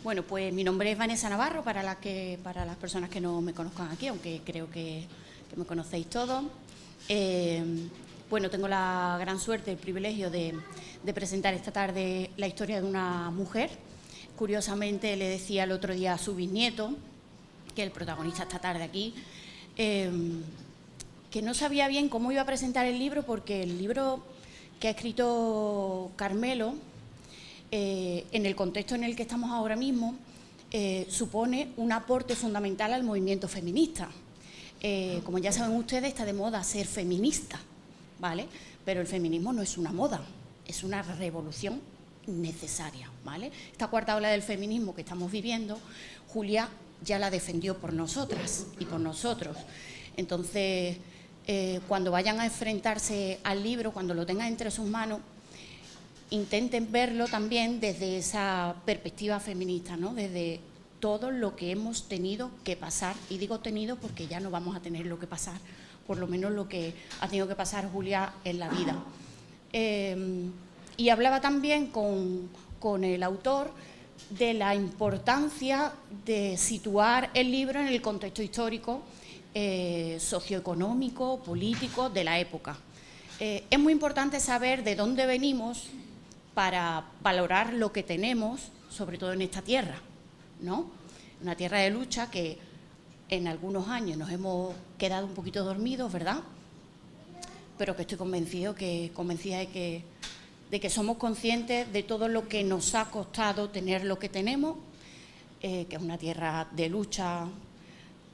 Bueno, pues mi nombre es Vanessa Navarro, para las personas que no me conozcan aquí, aunque creo que me conocéis todos. Bueno, tengo la gran suerte, el privilegio de presentar esta tarde la historia de una mujer. Curiosamente, le decía el otro día a su bisnieto, que es el protagonista esta tarde aquí, que no sabía bien cómo iba a presentar el libro, porque el libro que ha escrito Carmelo, en el contexto en el que estamos ahora mismo, supone un aporte fundamental al movimiento feminista. Como ya saben ustedes, está de moda ser feminista, ¿vale? Pero el feminismo no es una moda, es una revolución necesaria, ¿vale? Esta cuarta ola del feminismo que estamos viviendo, Julia ya la defendió por nosotras y por nosotros. Entonces, cuando vayan a enfrentarse al libro, cuando lo tengan entre sus manos, intenten verlo también desde esa perspectiva feminista, ¿no? Desde todo lo que hemos tenido que pasar, y digo tenido porque ya no vamos a tener lo que pasar, por lo menos lo que ha tenido que pasar Julia en la vida. Y hablaba también con el autor de la importancia de situar el libro en el contexto histórico, socioeconómico, político de la época. Es muy importante saber de dónde venimos para valorar lo que tenemos, sobre todo en esta tierra, ¿no? Una tierra de lucha que en algunos años nos hemos quedado un poquito dormidos, ¿verdad? Pero que estoy convencida de que somos conscientes de todo lo que nos ha costado tener lo que tenemos, que es una tierra de lucha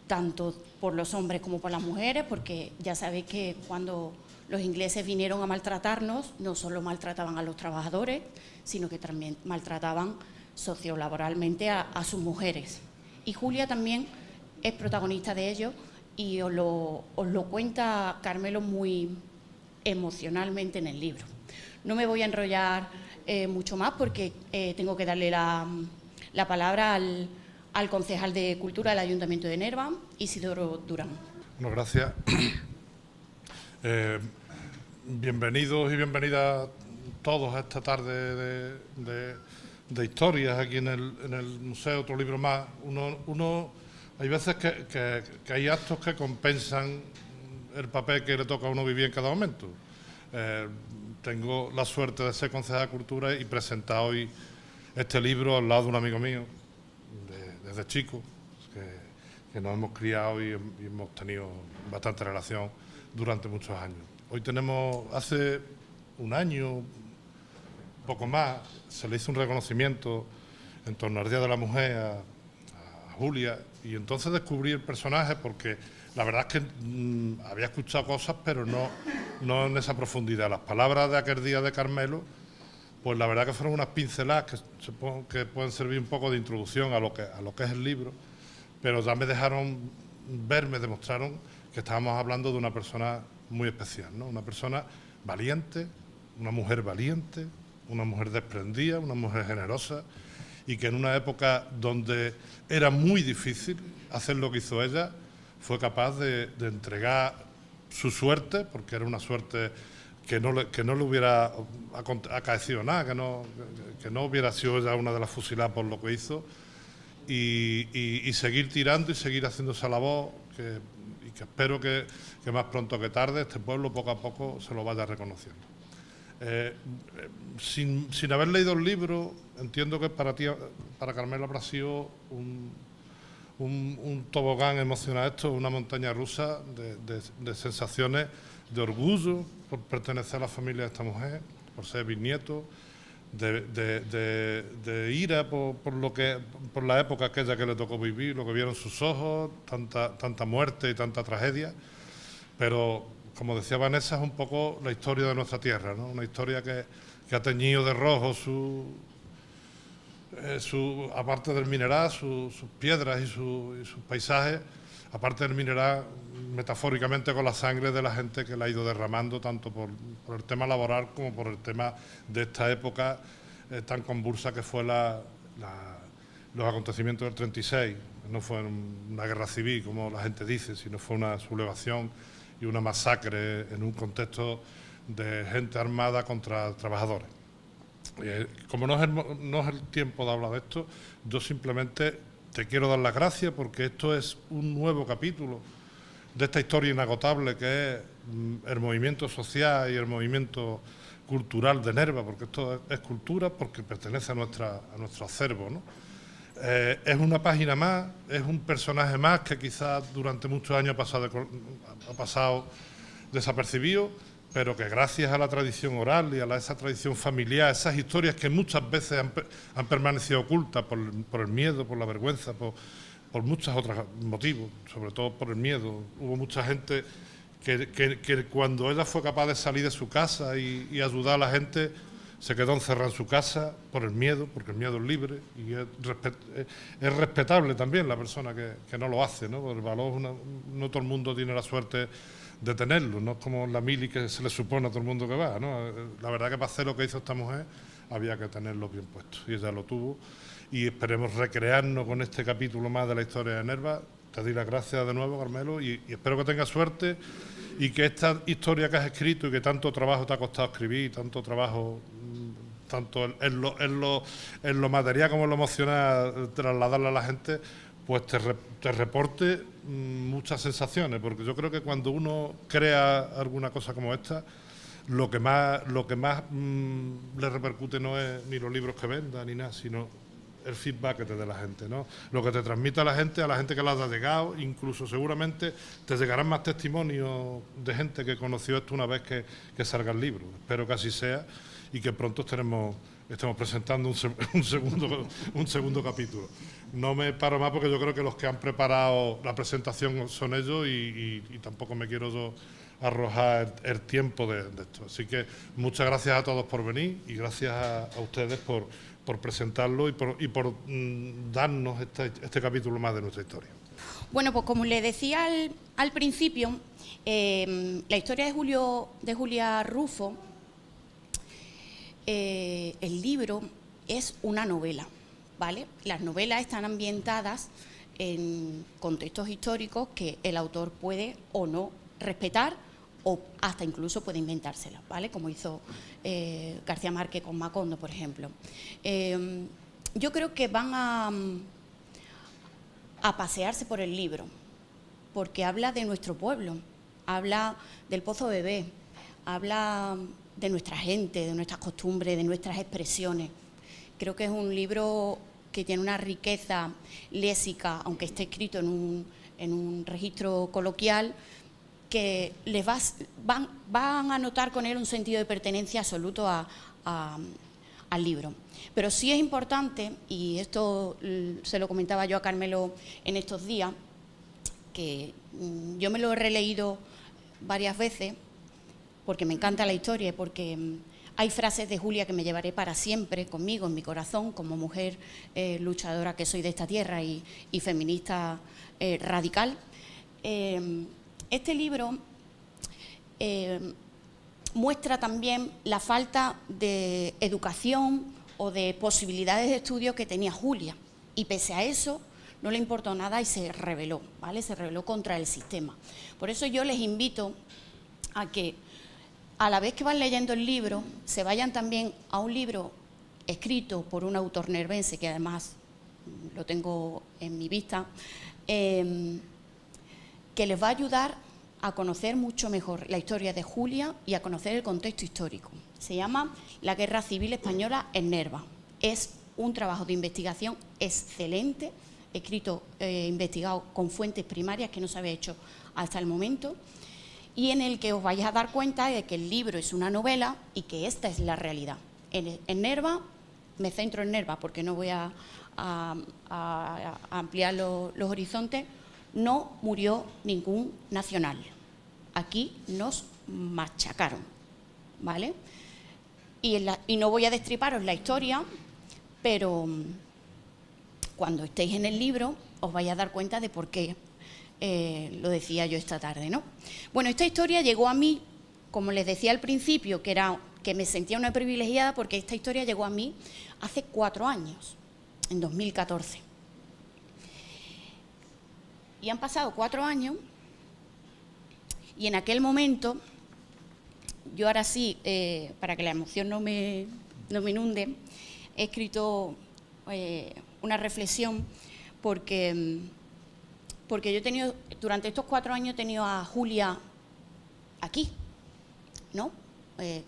tanto por los hombres como por las mujeres, porque ya sabéis que cuando los ingleses vinieron a maltratarnos, no solo maltrataban a los trabajadores, sino que también maltrataban sociolaboralmente a sus mujeres. Y Julia también es protagonista de ello, y os lo cuenta Carmelo muy emocionalmente en el libro. No me voy a enrollar mucho más, porque tengo que darle la palabra al concejal de Cultura del Ayuntamiento de Nerva, Isidoro Durán. Bueno, gracias. Bienvenidos y bienvenidas todos a esta tarde de historias aquí en el Museo Otro Libro Más. Hay veces que hay actos que compensan el papel que le toca a uno vivir en cada momento. Tengo la suerte de ser concejal de Cultura y presentar hoy este libro al lado de un amigo mío desde chico, que nos hemos criado y hemos tenido bastante relación durante muchos años. Hoy hace un año, poco más, se le hizo un reconocimiento en torno al Día de la Mujer a Julia, y entonces descubrí el personaje, porque la verdad es que había escuchado cosas, pero no en esa profundidad. Las palabras de aquel día de Carmelo, pues la verdad que fueron unas pinceladas que pueden servir un poco de introducción a lo que es el libro, pero ya me demostraron que estábamos hablando de una persona muy especial, ¿no? Una persona valiente, una mujer valiente, una mujer desprendida, una mujer generosa, y que en una época donde era muy difícil hacer lo que hizo ella, fue capaz de entregar su suerte, porque era una suerte que no le hubiera acaecido nada, que no hubiera sido ella una de las fusiladas por lo que hizo, y seguir tirando y seguir haciendo esa labor, y que espero que más pronto que tarde este pueblo poco a poco se lo vaya reconociendo. Sin haber leído el libro, entiendo que para Carmelo habrá sido un tobogán emocional, una montaña rusa de sensaciones, de orgullo por pertenecer a la familia de esta mujer, por ser bisnieto, de ira por la época aquella que le tocó vivir, lo que vieron sus ojos, tanta muerte y tanta tragedia. Pero, como decía Vanessa, es un poco la historia de nuestra tierra, ¿no? Una historia que ha teñido de rojo aparte del mineral, sus piedras y sus paisajes, aparte del mineral, metafóricamente con la sangre de la gente que la ha ido derramando, tanto por el tema laboral como por el tema de esta época tan convulsa que fue los acontecimientos del 36. No fue una guerra civil, como la gente dice, sino fue una sublevación y una masacre en un contexto de gente armada contra trabajadores. como no es el tiempo de hablar de esto, yo simplemente te quiero dar las gracias porque esto es un nuevo capítulo de esta historia inagotable que es el movimiento social y el movimiento cultural de Nerva, porque esto es cultura, porque pertenece a nuestro acervo, ¿no? Es una página más, es un personaje más que quizás durante muchos años ha pasado desapercibido, pero que gracias a la tradición oral y a esa tradición familiar, esas historias que muchas veces han permanecido ocultas por el miedo, por la vergüenza, por muchos otros motivos, sobre todo por el miedo. Hubo mucha gente que cuando ella fue capaz de salir de su casa y ayudar a la gente, se quedó encerrada en su casa por el miedo, porque el miedo es libre y es respetable también la persona que no lo hace, ¿no? El valor, no todo el mundo tiene la suerte de tenerlo, no es como la mili que se le supone a todo el mundo que va, ¿no? La verdad que para hacer lo que hizo esta mujer había que tenerlo bien puesto y ella lo tuvo, y esperemos recrearnos con este capítulo más de la historia de Nerva. Te doy las gracias de nuevo, Carmelo, y espero que tengas suerte y que esta historia que has escrito y que tanto trabajo te ha costado escribir, tanto trabajo, tanto en lo material como en lo emocional, trasladarla a la gente, pues te reporte muchas sensaciones, porque yo creo que cuando uno crea alguna cosa como esta, lo que más le repercute no es ni los libros que venda ni nada, sino el feedback que te dé la gente, ¿no? Lo que te transmite a la gente que la ha llegado, incluso seguramente te llegarán más testimonios de gente que conoció esto una vez que salga el libro. Espero que así sea y que pronto estemos presentando un segundo capítulo. No me paro más porque yo creo que los que han preparado la presentación son ellos y tampoco me quiero yo arrojar el tiempo de esto. Así que muchas gracias a todos por venir y gracias a ustedes por presentarlo y por darnos este capítulo más de nuestra historia. Bueno, pues como le decía al principio, la historia de Julia Rufo, el libro es una novela, ¿vale? Las novelas están ambientadas en contextos históricos que el autor puede o no respetar o hasta incluso puede inventárselas, ¿vale? Como hizo García Márquez con Macondo, por ejemplo. Yo creo que van a pasearse por el libro, porque habla de nuestro pueblo, habla del Pozo Bebé, habla de nuestra gente, de nuestras costumbres, de nuestras expresiones. Creo que es un libro que tiene una riqueza léxica, aunque esté escrito en un registro coloquial, que les van a notar con él un sentido de pertenencia absoluto al libro. Pero sí es importante, y esto se lo comentaba yo a Carmelo en estos días, que yo me lo he releído varias veces porque me encanta la historia y porque hay frases de Julia que me llevaré para siempre conmigo, en mi corazón, como mujer luchadora que soy de esta tierra y feminista radical. Este libro muestra también la falta de educación o de posibilidades de estudio que tenía Julia, y pese a eso no le importó nada y se rebeló, ¿vale? Se rebeló contra el sistema. Por eso yo les invito a que a la vez que van leyendo el libro se vayan también a un libro escrito por un autor nervense, que además lo tengo en mi vista, que les va a ayudar a conocer mucho mejor la historia de Julia y a conocer el contexto histórico. Se llama La Guerra Civil Española en Nerva. Es un trabajo de investigación excelente, escrito, investigado con fuentes primarias que no se había hecho hasta el momento, y en el que os vais a dar cuenta de que el libro es una novela y que esta es la realidad. En Nerva, me centro en Nerva porque no voy a ampliar los horizontes, no murió ningún nacional. Aquí nos machacaron, ¿vale? Y no voy a destriparos la historia, pero cuando estéis en el libro os vais a dar cuenta de por qué lo decía yo esta tarde, ¿no? Bueno, esta historia llegó a mí, como les decía al principio, que me sentía una privilegiada, porque esta historia llegó a mí hace 4 años, en 2014. Y han pasado 4 años y en aquel momento, yo ahora sí, para que la emoción no me no me inunde, he escrito una reflexión porque yo he tenido, durante estos 4 años he tenido a Julia aquí, ¿no?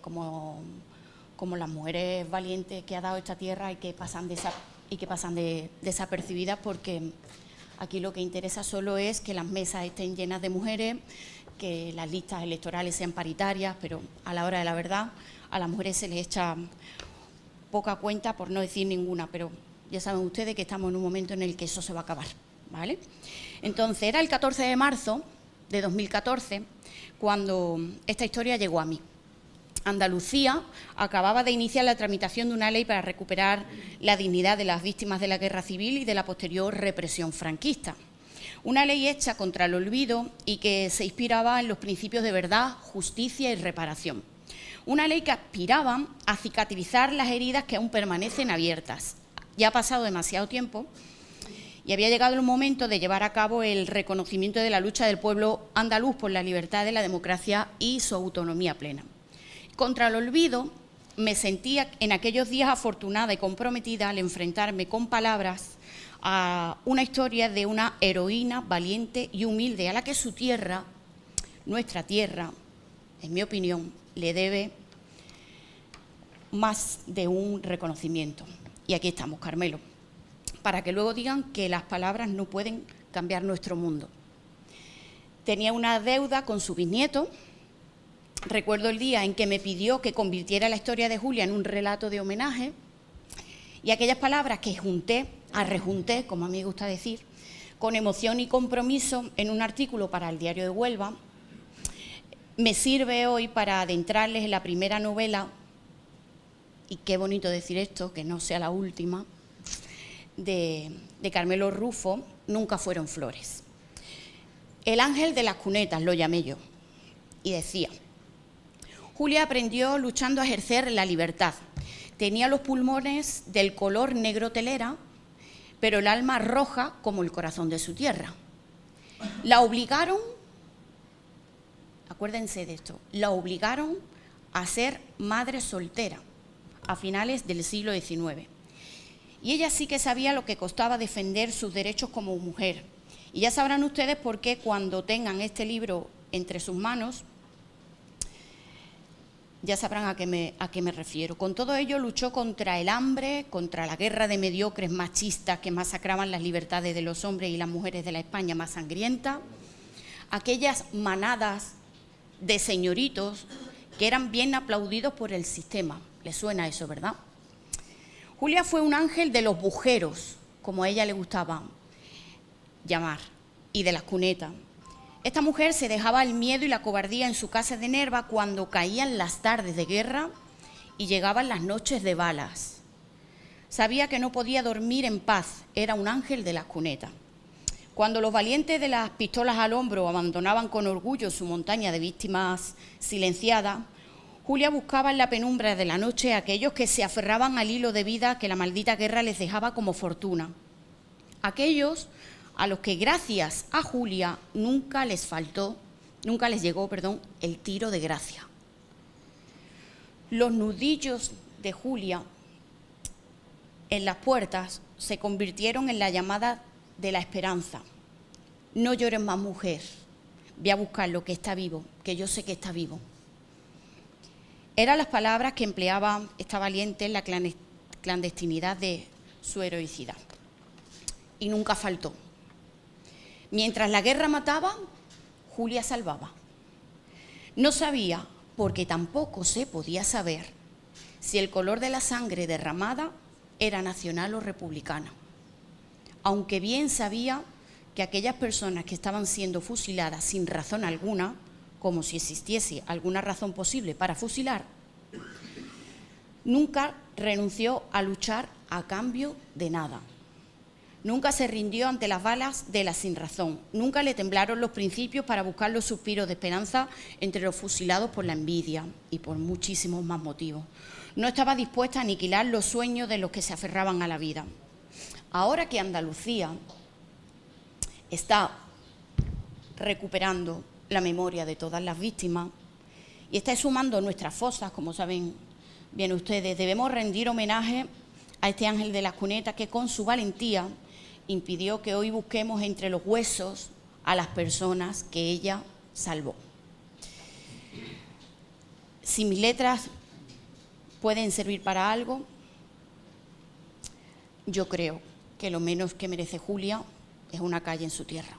Como las mujeres valientes que ha dado esta tierra y que pasan desapercibidas, porque aquí lo que interesa solo es que las mesas estén llenas de mujeres, que las listas electorales sean paritarias, pero a la hora de la verdad a las mujeres se les echa poca cuenta, por no decir ninguna, pero ya saben ustedes que estamos en un momento en el que eso se va a acabar, ¿vale? Entonces, era el 14 de marzo de 2014 cuando esta historia llegó a mí. Andalucía acababa de iniciar la tramitación de una ley para recuperar la dignidad de las víctimas de la guerra civil y de la posterior represión franquista. Una ley hecha contra el olvido y que se inspiraba en los principios de verdad, justicia y reparación. Una ley que aspiraba a cicatrizar las heridas que aún permanecen abiertas. Ya ha pasado demasiado tiempo y había llegado el momento de llevar a cabo el reconocimiento de la lucha del pueblo andaluz por la libertad, la democracia y su autonomía plena. Contra el olvido, me sentía en aquellos días afortunada y comprometida al enfrentarme con palabras a una historia de una heroína valiente y humilde a la que su tierra, nuestra tierra, en mi opinión, le debe más de un reconocimiento. Y aquí estamos, Carmelo, para que luego digan que las palabras no pueden cambiar nuestro mundo. Tenía una deuda con su bisnieto. Recuerdo el día en que me pidió que convirtiera la historia de Julia en un relato de homenaje y aquellas palabras que rejunté, como a mí me gusta decir, con emoción y compromiso en un artículo para el Diario de Huelva, me sirve hoy para adentrarles en la primera novela, y qué bonito decir esto, que no sea la última, de Carmelo Rufo, Nunca fueron flores. El ángel de las cunetas lo llamé yo, y decía: Julia aprendió luchando a ejercer la libertad. Tenía los pulmones del color negro telera, pero el alma roja como el corazón de su tierra. La obligaron, acuérdense de esto, la obligaron a ser madre soltera a finales del siglo XIX. Y ella sí que sabía lo que costaba defender sus derechos como mujer. Y ya sabrán ustedes por qué cuando tengan este libro entre sus manos, ya sabrán a qué me refiero. Con todo ello luchó contra el hambre, contra la guerra de mediocres machistas que masacraban las libertades de los hombres y las mujeres de la España más sangrienta, aquellas manadas de señoritos que eran bien aplaudidos por el sistema. ¿Les suena eso, verdad? Julia fue un ángel de los bujeros, como a ella le gustaba llamar, y de las cunetas. Esta mujer se dejaba el miedo y la cobardía en su casa de Nerva cuando caían las tardes de guerra y llegaban las noches de balas. Sabía que no podía dormir en paz, era un ángel de las cunetas. Cuando los valientes de las pistolas al hombro abandonaban con orgullo su montaña de víctimas silenciadas, Julia buscaba en la penumbra de la noche a aquellos que se aferraban al hilo de vida que la maldita guerra les dejaba como fortuna. Aquellos a los que gracias a Julia nunca les llegó el tiro de gracia. Los nudillos de Julia en las puertas se convirtieron en la llamada de la esperanza. No llores más, mujer, ve a buscar lo que está vivo, que yo sé que está vivo. Eran las palabras que empleaba esta valiente en la clandestinidad de su heroicidad. Y nunca faltó. Mientras la guerra mataba, Julia salvaba. No sabía, porque tampoco se podía saber, si el color de la sangre derramada era nacional o republicana. Aunque bien sabía que aquellas personas que estaban siendo fusiladas sin razón alguna, como si existiese alguna razón posible para fusilar, nunca renunció a luchar a cambio de nada. Nunca se rindió ante las balas de la sinrazón. Nunca le temblaron los principios para buscar los suspiros de esperanza entre los fusilados por la envidia y por muchísimos más motivos. No estaba dispuesta a aniquilar los sueños de los que se aferraban a la vida. Ahora que Andalucía está recuperando la memoria de todas las víctimas y está exhumando nuestras fosas, como saben Bien, ustedes, debemos rendir homenaje a este ángel de las cunetas que con su valentía impidió que hoy busquemos entre los huesos a las personas que ella salvó. Si mis letras pueden servir para algo, yo creo que lo menos que merece Julia es una calle en su tierra.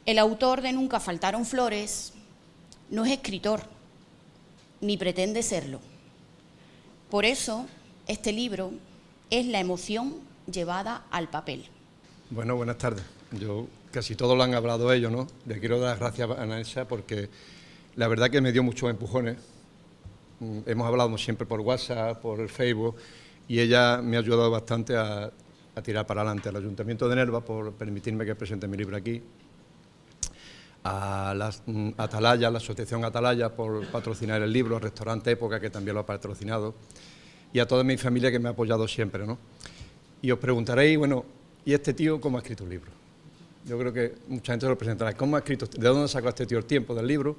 El autor de Nunca faltaron flores no es escritor, ni pretende serlo. Por eso, este libro es la emoción llevada al papel. Bueno, buenas tardes. Yo casi todo lo han hablado ellos, ¿no? Le quiero dar las gracias a Nanesa porque la verdad que me dio muchos empujones. Hemos hablado siempre por WhatsApp, por el Facebook, y ella me ha ayudado bastante a tirar para adelante. Al Ayuntamiento de Nerva por permitirme que presente mi libro aquí, a la Atalaya, la Asociación Atalaya por patrocinar el libro, al Restaurante Época, que también lo ha patrocinado, y a toda mi familia que me ha apoyado siempre, ¿no? Y os preguntaréis, bueno, ¿y este tío cómo ha escrito un libro? Yo creo que mucha gente se lo presentará. ¿Cómo ha escrito? ¿De dónde sacó este tío el tiempo del libro?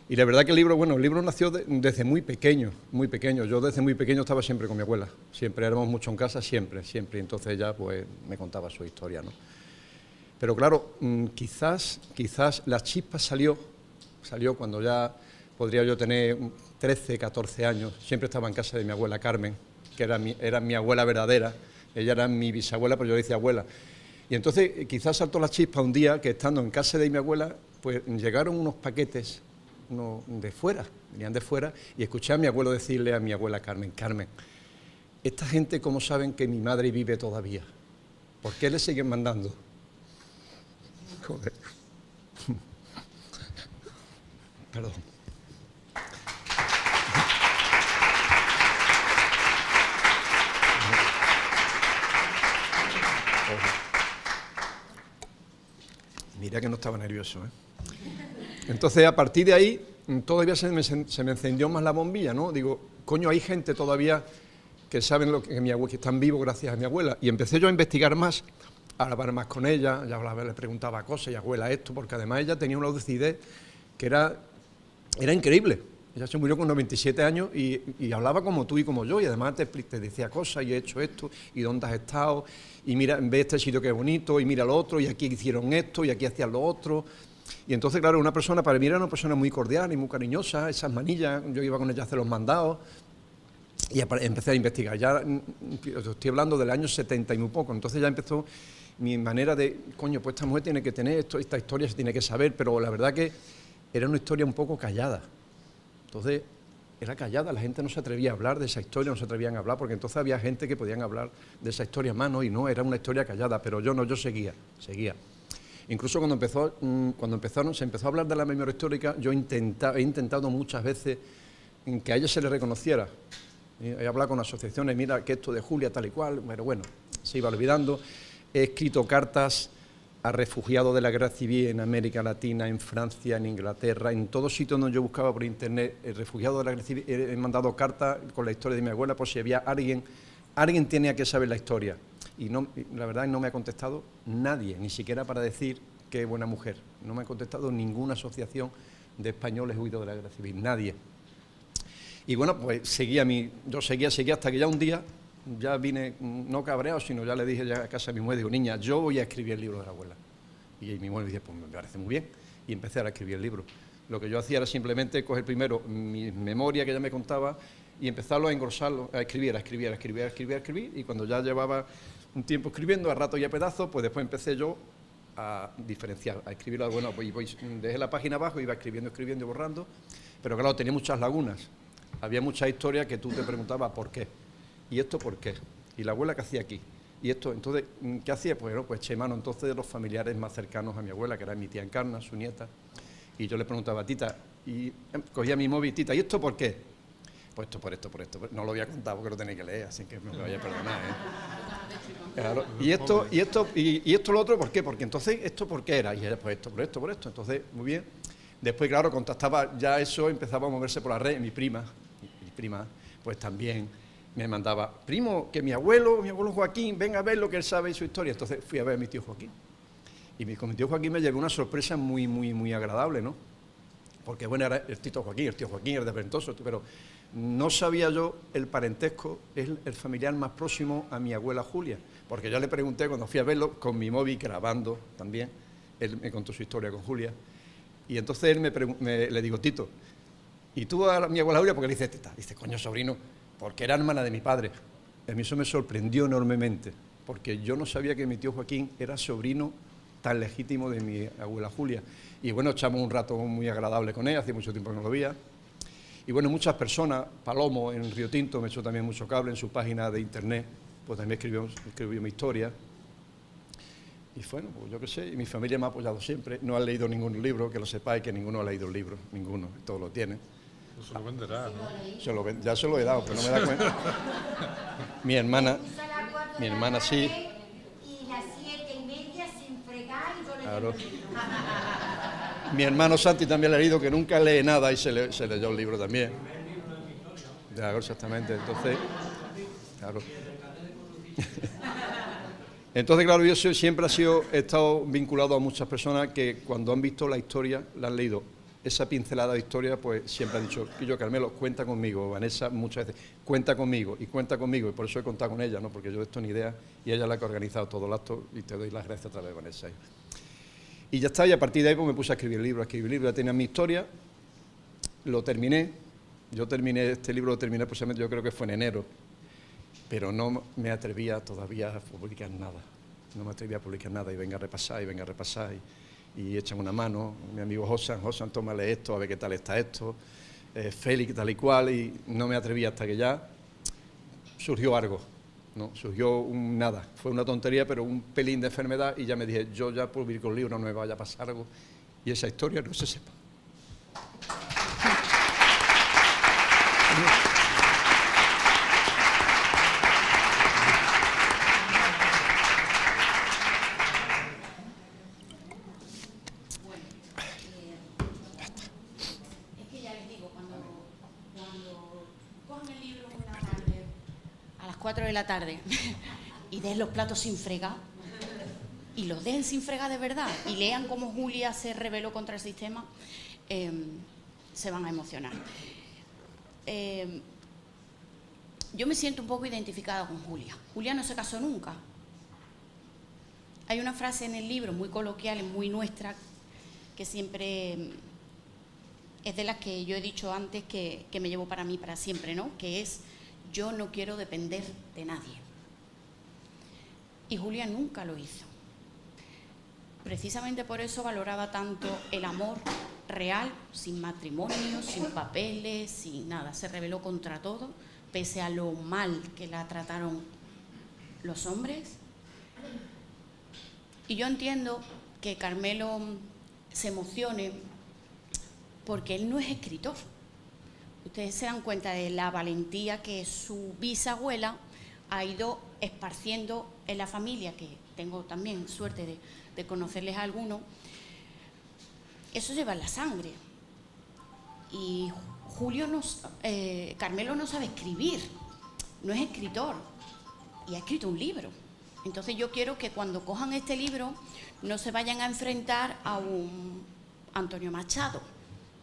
Y la verdad que el libro nació desde muy pequeño, muy pequeño. Yo desde muy pequeño estaba siempre con mi abuela. Siempre éramos mucho en casa, siempre. Y entonces ella pues me contaba su historia, ¿no? Pero claro, quizás la chispa salió cuando ya podría yo tener 13, 14 años. Siempre estaba en casa de mi abuela Carmen, que era mi abuela verdadera. Ella era mi bisabuela, pero yo le decía abuela. Y entonces quizás saltó la chispa un día que estando en casa de mi abuela, pues llegaron unos paquetes de fuera, venían de fuera, y escuché a mi abuelo decirle a mi abuela Carmen, Carmen, esta gente cómo saben que mi madre vive todavía, ¿por qué le siguen mandando? Joder. Perdón. Mira que no estaba nervioso, ¿eh? Entonces, a partir de ahí, todavía se me encendió más la bombilla, ¿no? Digo, coño, hay gente todavía que saben lo que mi abuela, que están vivos gracias a mi abuela. Y empecé yo a investigar más, a hablar más con ella, ya le preguntaba cosas, y abuela esto, porque además ella tenía una lucidez que era increíble. Ella se murió con 97 años y hablaba como tú y como yo, y además te decía cosas, y he hecho esto, y dónde has estado, y mira, ve este sitio que es bonito, y mira lo otro, y aquí hicieron esto, y aquí hacían lo otro. Y entonces, claro, para mí era una persona muy cordial y muy cariñosa, esas manillas, yo iba con ella a hacer los mandados, y empecé a investigar. Ya estoy hablando del año 70 y muy poco, entonces ya empezó mi manera de, coño, pues esta mujer tiene que tener esto, esta historia se tiene que saber, pero la verdad que era una historia un poco callada. Entonces, era callada, la gente no se atrevía a hablar de esa historia, no se atrevían a hablar, porque entonces había gente que podían hablar de esa historia más, ¿no? Y no, era una historia callada, pero yo no, yo seguía. Incluso cuando se empezó a hablar de la memoria histórica, yo he intentado muchas veces que a ella se le reconociera. He hablado con asociaciones, mira que esto de Julia tal y cual, pero bueno, se iba olvidando. He escrito cartas a refugiados de la guerra civil en América Latina, en Francia, en Inglaterra, en todos sitios donde yo buscaba por internet refugiados de la guerra civil. He mandado cartas con la historia de mi abuela por si había alguien tenía que saber la historia. Y no, la verdad no me ha contestado nadie, ni siquiera para decir que es buena mujer. No me ha contestado ninguna asociación de españoles huidos de la guerra civil, nadie. Y bueno, pues yo seguía hasta que ya un día, ya vine, no cabreado, sino ya le dije ya a casa a mi mujer, digo, niña, yo voy a escribir el libro de la abuela. Y mi mujer dice, pues me parece muy bien. Y empecé a escribir el libro. Lo que yo hacía era simplemente coger primero mi memoria que ella me contaba y empezarlo a engrosarlo, a escribir. Y cuando ya llevaba un tiempo escribiendo, a rato y a pedazos, pues después empecé yo a diferenciar, a escribirlo. Bueno, pues dejé la página abajo, iba escribiendo y borrando, pero claro, tenía muchas lagunas. Había muchas historias que tú te preguntabas por qué. ¿Y esto por qué? ¿Y la abuela qué hacía aquí? Y esto, entonces, ¿qué hacía? Pues, bueno, pues eché mano entonces de los familiares más cercanos a mi abuela, que era mi tía Encarna, su nieta, y yo le preguntaba, tita, y cogía mi móvil, tita, ¿y esto por qué? Pues esto por esto. No lo voy a contar porque lo tenéis que leer, así que me vaya a perdonar, ¿eh? Claro. Y esto lo otro, ¿por qué? Porque entonces, ¿esto por qué era? Y era, pues esto, por esto. Entonces, muy bien. Después, claro, contactaba ya eso, empezaba a moverse por la red. Mi prima, pues también me mandaba, primo, que mi abuelo Joaquín, venga a ver lo que él sabe y su historia. Entonces fui a ver a mi tío Joaquín. Y con mi tío Joaquín me llegó una sorpresa muy agradable, ¿no? Porque, bueno, era el tío Joaquín era de Ventoso, pero no sabía yo el parentesco, es el familiar más próximo a mi abuela Julia, porque yo le pregunté cuando fui a verlo, con mi móvil grabando también, él me contó su historia con Julia, y entonces él le digo, Tito, ¿y tú a mi abuela Julia? Porque le dice, teta, dice, coño, sobrino, porque era hermana de mi padre. A mí eso me sorprendió enormemente, porque yo no sabía que mi tío Joaquín era sobrino tan legítimo de mi abuela Julia. Y bueno, echamos un rato muy agradable con ella, hacía mucho tiempo que no lo veía. Y bueno, muchas personas, Palomo en Río Tinto me echó también mucho cable en su página de internet, pues también escribió mi historia. Y bueno, pues yo qué sé, y mi familia me ha apoyado siempre. No ha leído ningún libro, que lo sepáis, que ninguno ha leído el libro, ninguno, todos lo tienen. Pues se lo venderá, ¿no? Ya se lo he dado, pero no me da cuenta. Mi hermana sí. Y las 7:30 sin fregar y yo le Claro. Mi hermano Santi también le ha leído, que nunca lee nada y se leyó el libro también. Claro, exactamente. Entonces, claro. Entonces, claro, yo siempre he estado vinculado a muchas personas que cuando han visto la historia, la han leído. Esa pincelada de historia, pues siempre han dicho, Quillo Carmelo, cuenta conmigo. Vanessa muchas veces, cuenta conmigo, y por eso he contado con ella, ¿no? Porque yo de esto ni idea, y ella es la que ha organizado todo el acto, y te doy las gracias otra vez, Vanessa. Y ya está, y a partir de ahí pues me puse a escribir libros, ya tenía mi historia, lo terminé, este libro lo terminé precisamente, yo creo que fue en enero, pero no me atrevía todavía a publicar nada, y venga a repasar, y echan una mano, mi amigo Josan, tómale esto, a ver qué tal está esto, Félix tal y cual, y no me atrevía hasta que ya surgió algo, ¿no? Surgió nada, fue una tontería, pero un pelín de enfermedad, y ya me dije, yo ya publico el libro, no me vaya a pasar algo, y esa historia no se sepa. Es que ya les digo, cuando cojan el libro una tarde, a las 4 de la tarde, y den los platos sin fregar, y los den sin fregar de verdad, y lean cómo Julia se rebeló contra el sistema, se van a emocionar. Yo me siento un poco identificada con Julia. Julia no se casó nunca. Hay una frase en el libro muy coloquial, muy nuestra, que siempre es de las que yo he dicho antes que me llevo para mí para siempre, ¿no? Que es, yo no quiero depender de nadie. Y Julia nunca lo hizo. Precisamente por eso valoraba tanto el amor real, sin matrimonio, sin papeles, sin nada. Se rebeló contra todo, pese a lo mal que la trataron los hombres. Y yo entiendo que Carmelo se emocione porque él no es escritor. Ustedes se dan cuenta de la valentía que su bisabuela ha ido esparciendo en la familia, que tengo también suerte de conocerles a algunos. Eso lleva en la sangre. Y Carmelo no sabe escribir, no es escritor, y ha escrito un libro. Entonces yo quiero que cuando cojan este libro no se vayan a enfrentar a un Antonio Machado,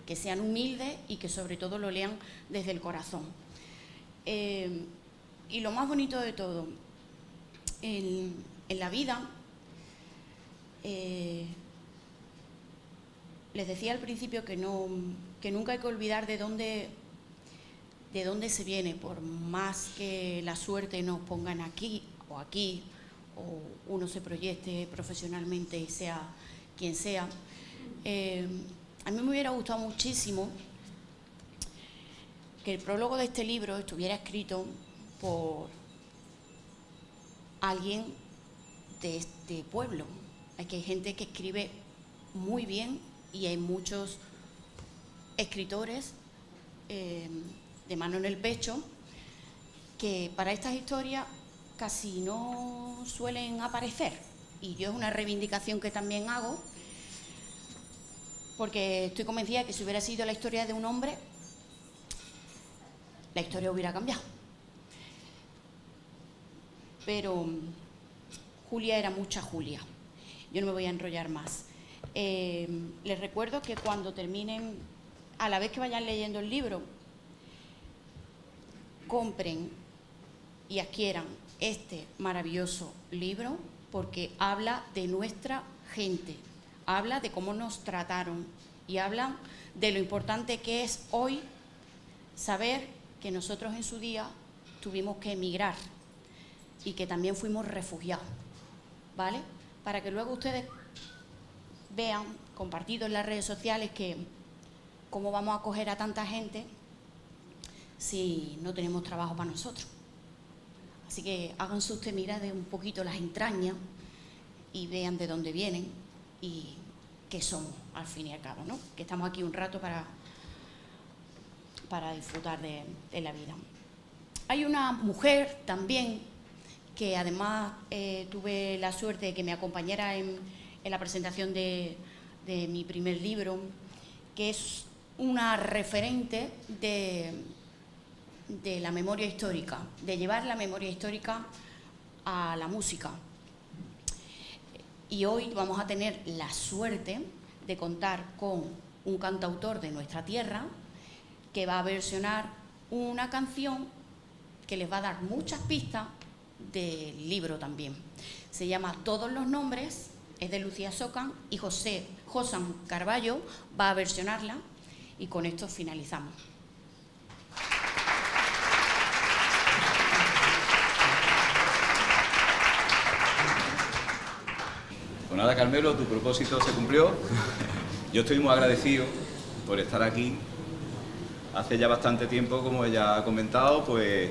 que sean humildes y que sobre todo lo lean desde el corazón. Y lo más bonito de todo, en la vida, les decía al principio que nunca hay que olvidar de dónde se viene, por más que la suerte nos pongan aquí, o uno se proyecte profesionalmente y sea quien sea. A mí me hubiera gustado muchísimo que el prólogo de este libro estuviera escrito por alguien de este pueblo. Aquí hay gente que escribe muy bien y hay muchos escritores de mano en el pecho que para estas historias casi no suelen aparecer, y yo es una reivindicación que también hago, porque estoy convencida de que si hubiera sido la historia de un hombre, la historia hubiera cambiado. Pero Julia era mucha Julia. Yo no me voy a enrollar más. Les recuerdo que cuando terminen, a la vez que vayan leyendo el libro, compren y adquieran este maravilloso libro, porque habla de nuestra gente, habla de cómo nos trataron y habla de lo importante que es hoy saber que nosotros en su día tuvimos que emigrar y que también fuimos refugiados, ¿vale? Para que luego ustedes vean, compartido en las redes sociales, que cómo vamos a acoger a tanta gente si no tenemos trabajo para nosotros. Así que háganse usted mirar de un poquito las entrañas y vean de dónde vienen y qué somos, al fin y al cabo, ¿no? Que estamos aquí un rato para disfrutar de la vida. Hay una mujer también que además tuve la suerte de que me acompañara en la presentación de mi primer libro, que es una referente de la memoria histórica, de llevar la memoria histórica a la música. Y hoy vamos a tener la suerte de contar con un cantautor de nuestra tierra que va a versionar una canción que les va a dar muchas pistas del libro también. Se llama Todos los nombres, es de Lucía Socan y Josan Carballo va a versionarla, y con esto finalizamos. Pues nada, Carmelo, tu propósito se cumplió. Yo estoy muy agradecido por estar aquí. Hace ya bastante tiempo, como ella ha comentado, pues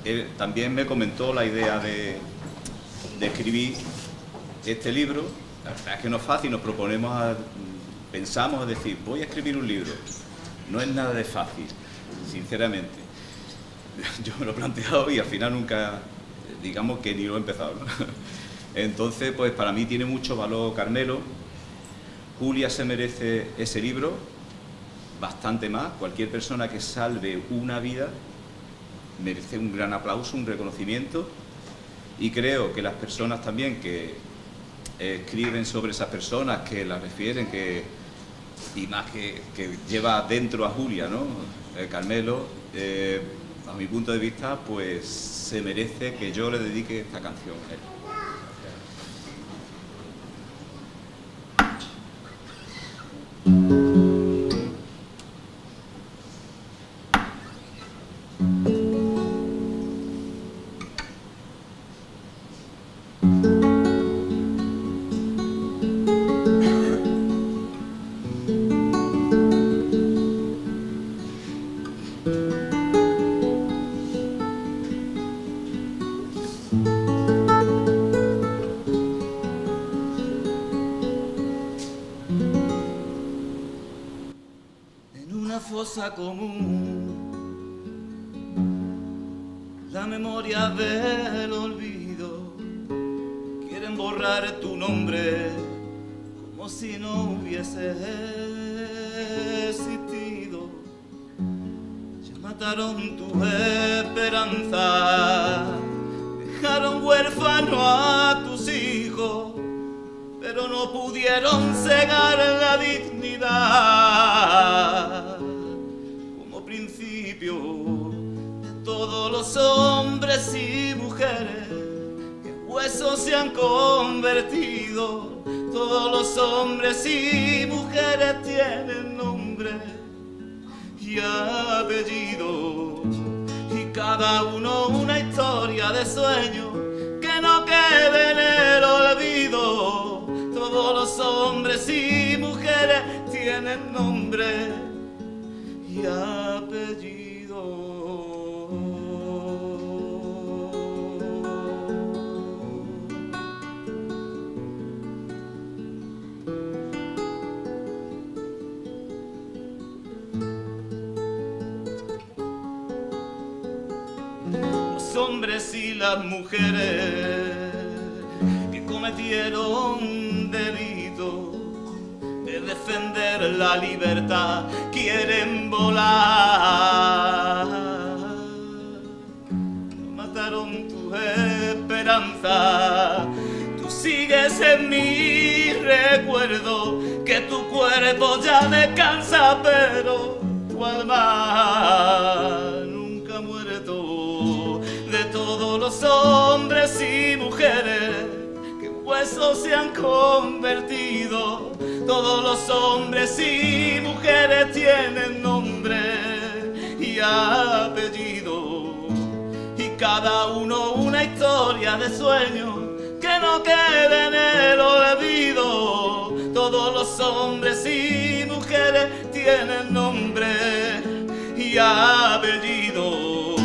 él también me comentó la idea de escribir este libro. La verdad es que no es fácil, nos proponemos, pensamos, es decir, voy a escribir un libro. No es nada de fácil, sinceramente. Yo me lo he planteado y al final nunca, digamos que ni lo he empezado, ¿no? Entonces, pues para mí tiene mucho valor Carmelo. Julia se merece ese libro, bastante más. Cualquier persona que salve una vida merece un gran aplauso, un reconocimiento. Y creo que las personas también que escriben sobre esas personas, que las refieren, y más que lleva dentro a Julia, ¿no? Carmelo, a mi punto de vista, pues se merece que yo le dedique esta canción a él. Fosa común, la memoria del olvido, quieren borrar tu nombre como si no hubiese existido. Ya mataron tu esperanza, dejaron huérfano a tus hijos, pero no pudieron cegar la dignidad principio de todos los hombres y mujeres que en huesos se han convertido. Todos los hombres y mujeres tienen nombre y apellido, y cada uno una historia de sueño que no quede en el olvido. Todos los hombres y mujeres tienen nombre y apellido. Los hombres y las mujeres que cometieron delitos de defender la libertad quieren volar. Mataron tu esperanza, tú sigues en mi recuerdo, que tu cuerpo ya descansa, pero tu alma nunca muere. huesos se han convertido. Todos los hombres y mujeres tienen nombre y apellido, y cada uno una historia de sueño que no quede en el olvido. Todos los hombres y mujeres tienen nombre y apellido.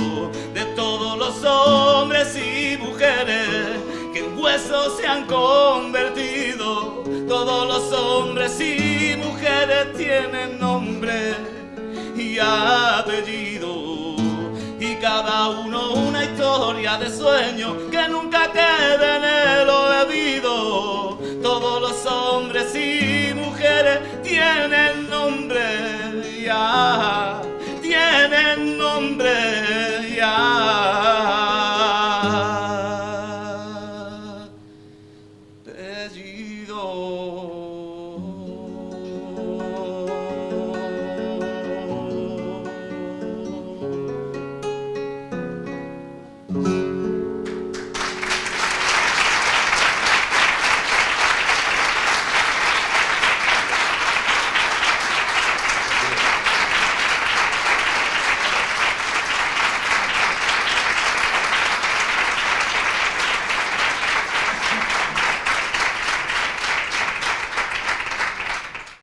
De todos los hombres y mujeres que en huesos se han convertido, todos los hombres y mujeres tienen nombre y apellido, y cada uno una historia de sueño que nunca quede en el olvido. Todos los hombres y mujeres tienen nombre ya, tienen nombre ya. Apellido.